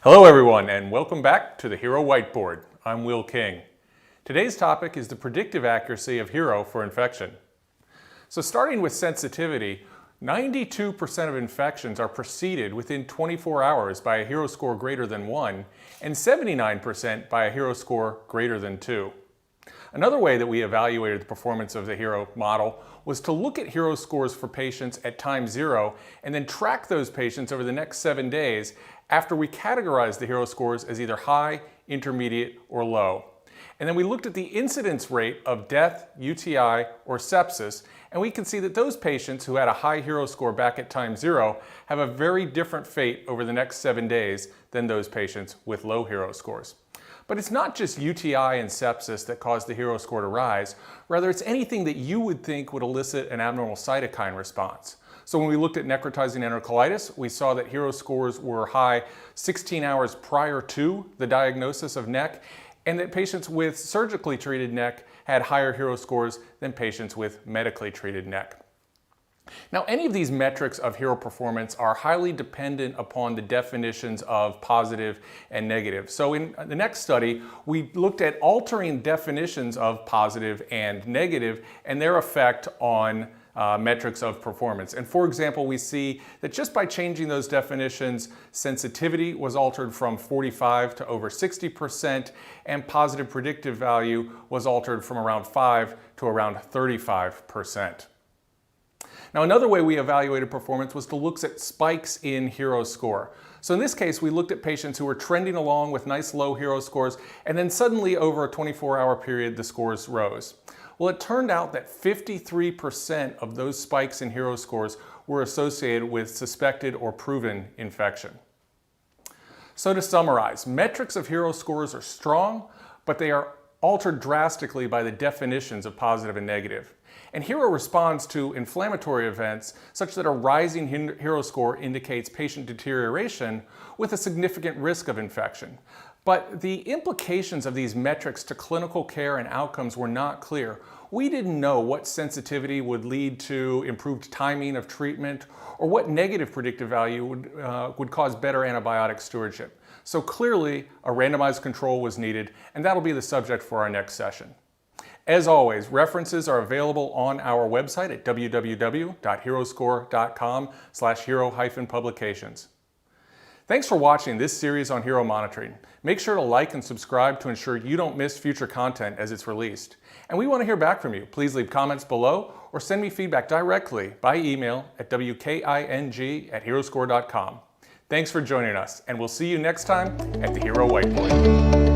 Hello everyone, and welcome back to the HeRO Whiteboard. I'm Will King. Today's topic is the predictive accuracy of HeRO for infection. So starting with sensitivity, 92% of infections are preceded within 24 hours by a HeRO score greater than 1 and 79% by a HeRO score greater than 2. Another way that we evaluated the performance of the HeRO model was to look at HeRO scores for patients at time 0 and then track those patients over the next 7 days after we categorized the HeRO scores as either high, intermediate, or low. And then we looked at the incidence rate of death, UTI, or sepsis, and we can see that those patients who had a high HeRO score back at time 0 have a very different fate over the next 7 days than those patients with low HeRO scores. But it's not just UTI and sepsis that cause the HeRO score to rise, rather it's anything that you would think would elicit an abnormal cytokine response. So when we looked at necrotizing enterocolitis, we saw that HeRO scores were high 16 hours prior to the diagnosis of NEC, and that patients with surgically treated NEC had higher HeRO scores than patients with medically treated NEC. Now, any of these metrics of HeRO performance are highly dependent upon the definitions of positive and negative. So in the next study, we looked at altering definitions of positive and negative and their effect on metrics of performance. And for example, we see that just by changing those definitions, sensitivity was altered from 45 to over 60%, and positive predictive value was altered from around 5 to around 35%. Now, another way we evaluated performance was to look at spikes in HeRO score. So in this case, we looked at patients who were trending along with nice low HeRO scores, and then suddenly over a 24-hour period, the scores rose. Well, it turned out that 53% of those spikes in HeRO scores were associated with suspected or proven infection. So to summarize, metrics of HeRO scores are strong, but they are altered drastically by the definitions of positive and negative. And HeRO responds to inflammatory events such that a rising HeRO score indicates patient deterioration with a significant risk of infection. But the implications of these metrics to clinical care and outcomes were not clear. We didn't know what sensitivity would lead to improved timing of treatment or what negative predictive value would cause better antibiotic stewardship. So clearly, a randomized control was needed, and that'll be the subject for our next session. As always, references are available on our website at www.heroscore.com/HeRO-publications. Thanks for watching this series on HeRO monitoring. Make sure to like and subscribe to ensure you don't miss future content as it's released. And we want to hear back from you. Please leave comments below or send me feedback directly by email at wking@heroscore.com. Thanks for joining us, and we'll see you next time at the HeRO Whiteboard.